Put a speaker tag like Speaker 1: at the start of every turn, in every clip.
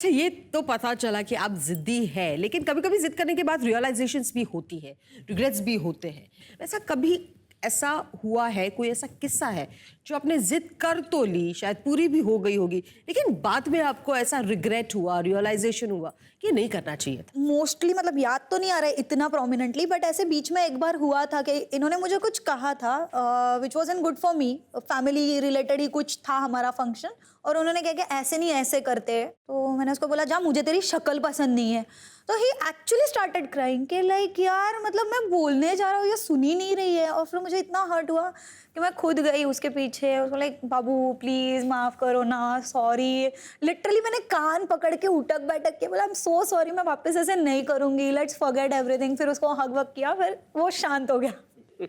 Speaker 1: अच्छा, ये तो पता चला कि आप जिद्दी है, लेकिन कभी कभी जिद करने के बाद रियलाइजेशंस भी होती है, रिग्रेट्स भी होते हैं। वैसा कभी ऐसा हुआ है, कोई ऐसा किस्सा है जो आपने जिद कर तो ली, शायद पूरी भी हो गई होगी, लेकिन बाद में आपको ऐसा रिग्रेट हुआ, रियलाइजेशन हुआ कि नहीं करना चाहिए था?
Speaker 2: मोस्टली मतलब याद तो नहीं आ रहा है इतना प्रोमिनेंटली, बट ऐसे बीच में एक बार हुआ था कि इन्होंने मुझे कुछ कहा था which was in good for me, family related ही कुछ था हमारा फंक्शन, और उन्होंने कहा कि ऐसे नहीं ऐसे करते हैं। तो मैंने उसको बोला जा, मुझे तेरी शक्ल पसंद नहीं है। तो ही एक्चुअली स्टार्टेड क्राइंग कि लाइक यार मतलब मैं बोलने जा रहा हूँ, ये सुन ही नहीं रही है। और फिर मुझे इतना हर्ट हुआ कि मैं खुद गई उसके पीछे, उसको लाइक बाबू प्लीज माफ करो ना, सॉरी। लिटरली मैंने कान पकड़ के उठक बैठक के बोला आई एम सो सॉरी, मैं वापस ऐसे नहीं करूंगी, लेट्स फॉरगेट एवरीथिंग। फिर उसको हग वग किया, फिर वो शांत हो गया।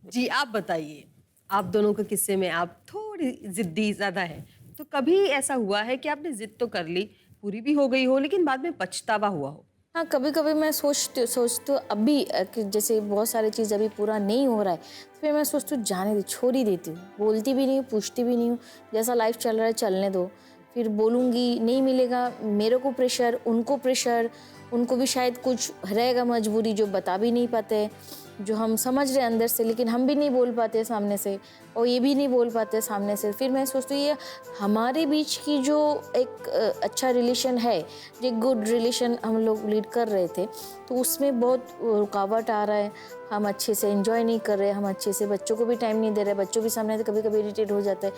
Speaker 1: जी, आप बताइए, आप दोनों के किस्से में आप थोड़ी जिद्दी ज्यादा है, तो कभी ऐसा हुआ है कि आपने जिद तो कर ली, पूरी भी हो गई हो, लेकिन बाद में पछतावा हुआ हो?
Speaker 3: हाँ, कभी कभी मैं सोचती हूँ अभी कि जैसे बहुत सारी चीज़ अभी पूरा नहीं हो रहा है, तो फिर मैं सोचती हूँ जाने दे, छोड़ ही देती हूँ, बोलती भी नहीं हूँ, पूछती भी नहीं हूँ, जैसा लाइफ चल रहा है चलने दो। फिर बोलूँगी नहीं मिलेगा, मेरे को प्रेशर, उनको भी शायद कुछ रहेगा मजबूरी जो बता भी नहीं पाते, जो हम समझ रहे हैं अंदर से, लेकिन हम भी नहीं बोल पाते सामने से, और ये भी नहीं बोल पाते सामने से। फिर मैं सोचती हूँ ये हमारे बीच की जो एक अच्छा रिलेशन है, जो गुड रिलेशन हम लोग लीड कर रहे थे, तो उसमें बहुत रुकावट आ रहा है। हम अच्छे से एंजॉय नहीं कर रहे, हम अच्छे से बच्चों को भी टाइम नहीं दे रहे, बच्चों भी सामने से कभी कभी इरिटेट हो जाते हैं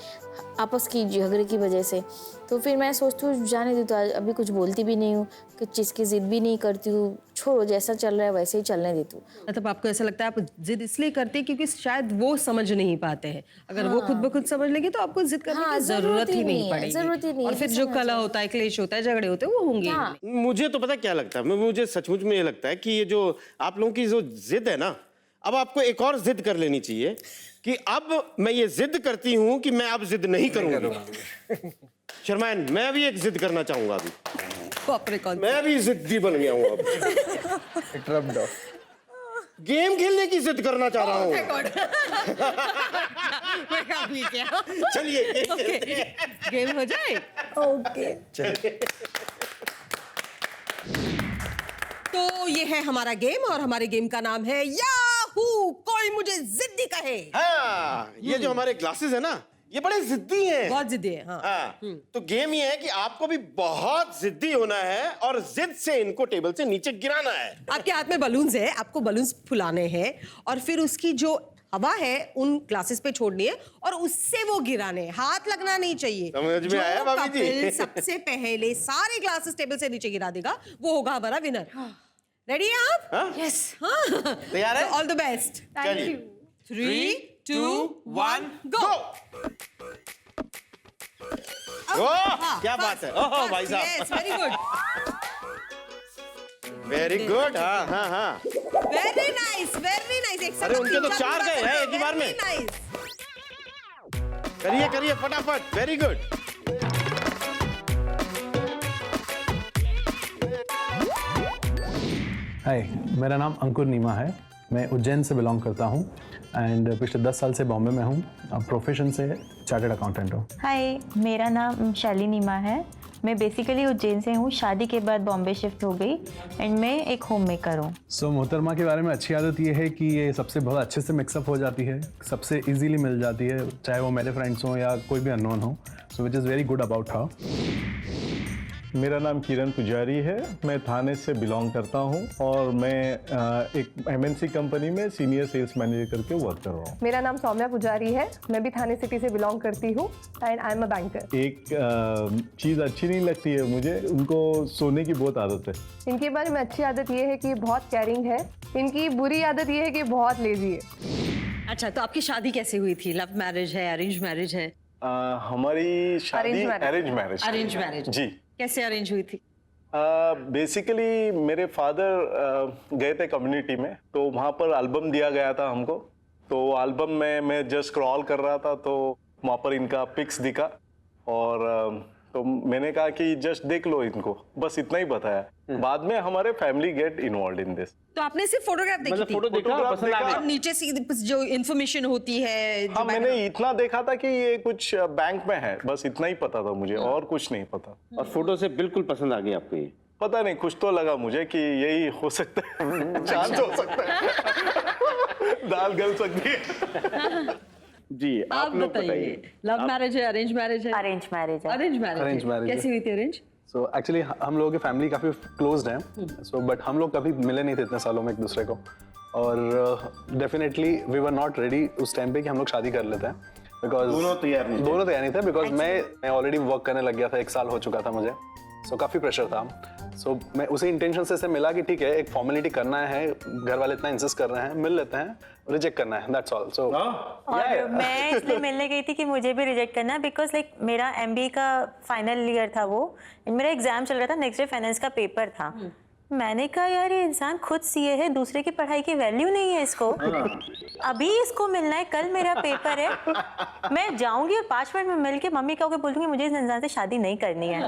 Speaker 3: आपस की झगड़े की वजह से। तो फिर मैं सोचती हूँ जाने दी, तो अभी कुछ बोलती भी नहीं हूँ, कुछ चीज़ की जिद भी नहीं करती हूँ, छोड़ो जैसा चल रहा है वैसे ही चलने देती हूँ।
Speaker 1: मतलब आपको ऐसा लगता है आप जिद इसलिए करते हैं क्योंकि शायद वो समझ नहीं पाते हैं, अगर वो खुद ब खुद समझ लेंगे तो आपको जिद करने की जरूरत ही नहीं पड़ेगी, और फिर जो कलह होता है, क्लेश होता है, झगड़े होते हैं, वो होंगे ही नहीं।
Speaker 4: मुझे तो पता क्या लगता है, मुझे सचमुच में ये लगता है कि ये जो आप लोगों की जो जिद है ना, अब आपको एक और जिद कर लेनी चाहिए कि अब मैं ये जिद करती हूँ कि मैं अब जिद नहीं करूंगा। शर्मायन, मैं भी एक जिद करना चाहूंगा अभी। मैं भी जिद्दी बन गया हूँ अब। गेम खेलने की जिद करना चाह रहा हूँ। चलिए
Speaker 1: गेम हो जाए।
Speaker 2: ओके,
Speaker 1: तो ये है हमारा गेम, और हमारे गेम का नाम है याहू कोई मुझे जिद्दी कहे।
Speaker 4: हाँ, ये जो हमारे क्लासेस है ना, ये बड़े जिद्दी हैं,
Speaker 1: बहुत जिद्दी है। हाँ।
Speaker 4: तो गेम ये है कि आपको भी बहुत जिद्दी होना है और जिद से इनको टेबल से नीचे गिराना है।
Speaker 1: आपके हाथ में बलून्स है, आपको बलून्स फुलाने हैं और फिर उसकी जो हवा है उन ग्लासेस पे छोड़नी है और उससे वो गिराने, हाथ लगना नहीं चाहिए।
Speaker 4: समझ में आया भाभी जी?
Speaker 1: सबसे पहले सारे ग्लासेस टेबल से नीचे गिरा देगा, वो होगा हमारा विनर। रेडी हैं आप?
Speaker 2: यस,
Speaker 1: हाँ,
Speaker 4: तैयार है?
Speaker 1: All the best.
Speaker 2: Thank you.
Speaker 1: 3, 2, 1 गो।
Speaker 4: क्या बात है, ओह भाई साहब,
Speaker 1: वेरी गुड,
Speaker 4: वेरी गुड। हाँ हाँ हाँ,
Speaker 1: वेरी नाइस, वेरी नाइस।
Speaker 4: अरे उनके तो 4 गए हैं एक ही बार में। करिए करिए फटाफट, वेरी गुड।
Speaker 5: हाय, मेरा नाम अंकुर नीमा है, मैं उज्जैन से बिलोंग करता हूँ एंड पिछले 10 साल से बॉम्बे में हूँ। प्रोफेशन से चार्टर्ड अकाउंटेंट हूँ।
Speaker 6: हाय, मेरा नाम शैली नीमा है, मैं बेसिकली उज्जैन से हूँ, शादी के बाद बॉम्बे शिफ्ट हो गई एंड मैं एक होम मेकर हूँ।
Speaker 5: सो मोहतरमा के बारे में अच्छी आदत ये है कि ये सबसे बहुत अच्छे से मिक्सअप हो जाती है, सबसे इजीली मिल जाती है, चाहे वो मेरे फ्रेंड्स हों या कोई भी अननोन हो। So which is very good about her.
Speaker 7: मेरा नाम किरण पुजारी है, मैं थाने से बिलोंग करता हूं और मैं एक एमएनसी कंपनी में सीनियर सेल्स मैनेजर करके वर्क कर रहा हूं।
Speaker 8: मेरा नाम सौम्या पुजारी है, मैं भी थाने सिटी से बिलोंग करती हूं and I am a banker.
Speaker 7: एक चीज़ अच्छी नहीं लगती है मुझे, उनको सोने की बहुत आदत है।
Speaker 8: इनके बारे में अच्छी आदत ये है कि बहुत केयरिंग है, इनकी बुरी आदत ये है कि बहुत लेजी है।
Speaker 1: अच्छा, तो आपकी शादी कैसे हुई थी? लव मैरिज है, अरेंज मैरिज है?
Speaker 7: हमारी शादी अरेंज मैरिज।
Speaker 1: अरेंज मैरिज
Speaker 7: जी।
Speaker 1: कैसे अरेंज हुई थी?
Speaker 7: बेसिकली मेरे फादर गए थे कम्युनिटी में, तो वहाँ पर एल्बम दिया गया था हमको, तो एल्बम में मैं जस्ट स्क्रॉल कर रहा था तो वहाँ पर इनका पिक्स दिखा और तो मैंने कहा कि जस्ट देख लो इनको, बस इतना ही बताया। बाद में हमारे family get involve in this.
Speaker 1: तो आपने सिर्फ फोटोग्राफ देखी
Speaker 4: मतलब
Speaker 1: थी?
Speaker 4: फोटो देखा,
Speaker 7: फोटोग्राफ
Speaker 4: पसंद आ
Speaker 7: देखा।
Speaker 4: गया।
Speaker 1: और नीचे से जो इन्फॉर्मेशन होती है
Speaker 7: हाँ, मैंने इतना देखा था कि ये कुछ बैंक में है, बस इतना ही पता था मुझे, और कुछ नहीं पता।
Speaker 4: और फोटो से बिल्कुल पसंद आ गई आपको ये?
Speaker 7: पता नहीं, कुछ तो लगा मुझे कि यही हो सकता है, चांस हो सकता है, दाल गल सकती है।
Speaker 4: जी, आप लोग बताइए।
Speaker 1: लव मैरिज है, अरेंज मैरिज है?
Speaker 6: अरेंज मैरिज है।
Speaker 1: अरेंज
Speaker 5: Arrange marriage
Speaker 1: कैसी हुई थी अरेंज?
Speaker 5: सो एक्चुअली हम लोगों की फैमिली काफ़ी क्लोज्ड है, सो बट हम लोग कभी मिले नहीं थे इतने सालों में एक दूसरे को, और definitely we were not ready उस टाइम पे कि हम लोग शादी कर लेते हैं, बिकॉज
Speaker 4: दोनों तैयार नहीं थे।
Speaker 5: बिकॉज मैं ऑलरेडी वर्क करने लग गया था, 1 साल हो चुका था मुझे, सो काफ़ी प्रेशर था। सो मैं उसी इंटेंशन से मिला कि ठीक है, एक फॉर्मेलिटी करना है, घर वाले इतना इंसिस्ट कर रहे हैं, मिल लेते हैं, रिजेक्ट करना है, दैट्स ऑल। सो
Speaker 6: और मैं इसलिए मिलने गई थी कि मुझे भी रिजेक्ट करना है, बिकॉज लाइक मेरा MBA का फाइनल ईयर था वो, मेरा एग्जाम चल रहा था, नेक्स्ट डे फाइनेंस का पेपर था। मैंने कहा यार ये इंसान खुद CA है, दूसरे की पढ़ाई की वैल्यू नहीं है इसको, अभी इसको मिलना है, कल मेरा पेपर है, मैं जाऊंगी और 5 मिनट में मिल के मम्मी का बोल दूंगी मुझे इस इंसान से शादी नहीं करनी है।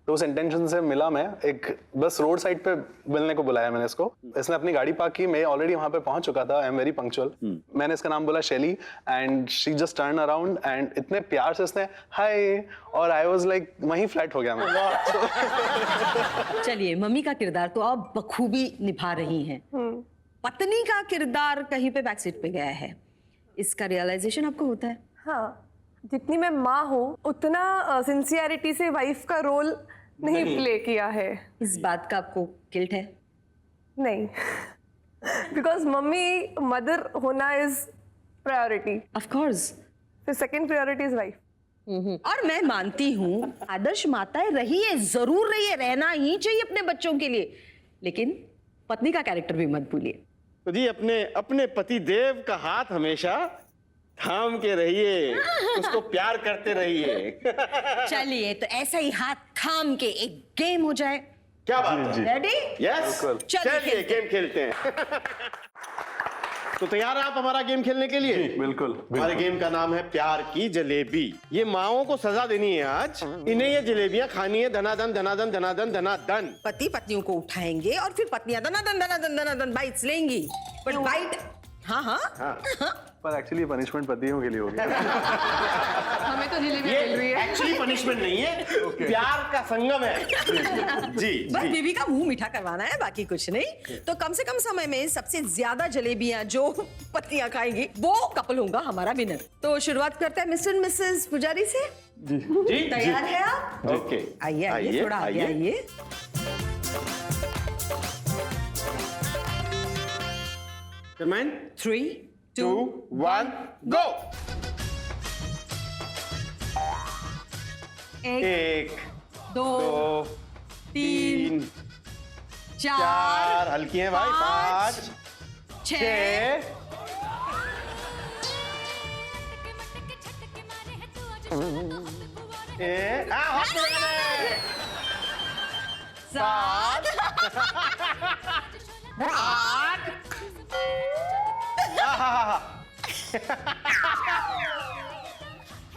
Speaker 5: तो उस इंटेंशन से मिला मैं, एक बस रोड साइड पे मिलने को बुलाया मैंने इसको, इसने अपनी गाड़ी पार्क की, मैं ऑलरेडी वहां पे पहुंच चुका था, आई एम वेरी पंक्चुअल। मैंने इसका नाम बोला शैली, and she just turn around and इतने प्यार से इसने हाय, और आई वाज लाइक वहीं फ्लैट हो गया मैं।
Speaker 1: चलिए, मम्मी का किरदार तो आप बखूबी निभा रही हैं, पत्नी का किरदार कहीं पे बैक सीट पे गया है, इसका रियलाइजेशन आपको होता है?
Speaker 8: हाँ, जितनी मैं माँ हूँ उतना सिंसियरिटी से वाइफ का रोल नहीं प्ले किया है।
Speaker 1: इस बात का आपको गिल्ट है?
Speaker 8: नहीं, बिकॉज मम्मी मदर होना इज प्रायोरिटी,
Speaker 1: ऑफ कोर्स।
Speaker 8: फिर सेकंड प्रायोरिटी इज वाइफ।
Speaker 1: और मैं मानती हूँ आदर्श माताएं रहिए, जरूर रहिए, रहना ही चाहिए अपने बच्चों के लिए, लेकिन पत्नी का कैरेक्टर भी मत भूलिए।
Speaker 4: तो जी, अपने पति देव का हाथ हमेशा थाम के रहिए, उसको प्यार करते रहिए।
Speaker 1: चलिए, तो ऐसा ही हाथ थाम के एक गेम हो जाए।
Speaker 4: क्या बात है?
Speaker 1: रेडी?
Speaker 4: यस,
Speaker 1: चलिए
Speaker 4: चलिए गेम खेलते हैं। तो तैयार हैं आप हमारा गेम खेलने के लिए?
Speaker 5: बिल्कुल।
Speaker 4: हमारे गेम का नाम है प्यार की जलेबी। ये माओं को सजा देनी है आज, इन्हें ये जलेबियां खानी है धनाधन धनाधन धनाधन धनाधन।
Speaker 1: पति पत्नियों को उठाएंगे और फिर पत्नियां दनादन दनादन दनादन बाइट्स लेंगी, बट बाइट हाँ
Speaker 5: पर एक्चुअली पनिशमेंट पतियों के लिए होगी।
Speaker 8: हमें तो जलेबी मिल रही
Speaker 4: ये
Speaker 8: है।
Speaker 4: एक्चुअली पनिशमेंट नहीं है, प्यार का संगम है। जी
Speaker 1: बस
Speaker 4: जी।
Speaker 1: बीवी का मुंह मीठा करवाना है, बाकी कुछ नहीं। तो कम से कम समय में सबसे ज्यादा जलेबियां जो पत्नियां खाएंगी वो कपल होगा हमारा विनर। तो शुरुआत करते हैं मिस्टर मिसेस पुजारी से।
Speaker 4: जी
Speaker 1: तैयार है आप?
Speaker 4: ओके,
Speaker 1: आइए आइए, थोड़ा आगे आइए।
Speaker 4: मैन
Speaker 1: 3,
Speaker 4: 2 1 गो। 1
Speaker 1: 2
Speaker 4: 2 3 4, हल्की है भाई, 5 6 7 8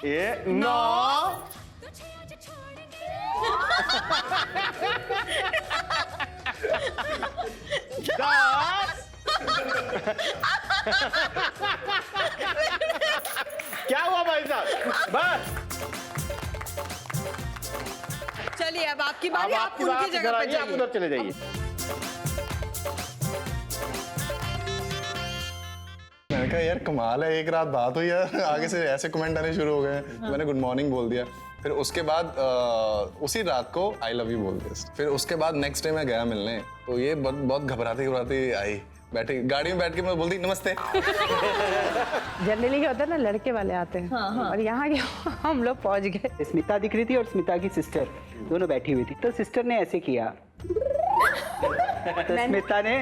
Speaker 4: ये 9 क्या हुआ भाई साहब? बस
Speaker 1: चलिए, अब आपकी
Speaker 4: अब
Speaker 1: बारी, आप
Speaker 4: आपकी
Speaker 1: उनकी
Speaker 4: बात
Speaker 1: जगह
Speaker 4: इधर
Speaker 1: पे
Speaker 4: आइए, आप
Speaker 1: जाइए।
Speaker 4: उधर चले जाइए।
Speaker 9: मैंने कहा यार कमाल है, एक रात बात हुई है, आगे से ऐसे कमेंट आने शुरू हो गए। मैंने गुड मॉर्निंग बोल दिया, फिर उसके बाद उसी रात को आई लव यू बोल दिया। फिर उसके बाद नेक्स्ट डे मैं गया मिलने, तो ये बहुत घबराती आई, बैठी गाड़ी में बैठ के मैं बोलती नमस्ते।
Speaker 10: जनरली क्या होता है ना, लड़के वाले आते हैं और यहाँ के हम लोग पहुँच गए।
Speaker 11: स्मिता दिख रही थी और स्मिता की सिस्टर दोनों बैठी हुई थी, तो सिस्टर ने ऐसे किया तो स्मिता ने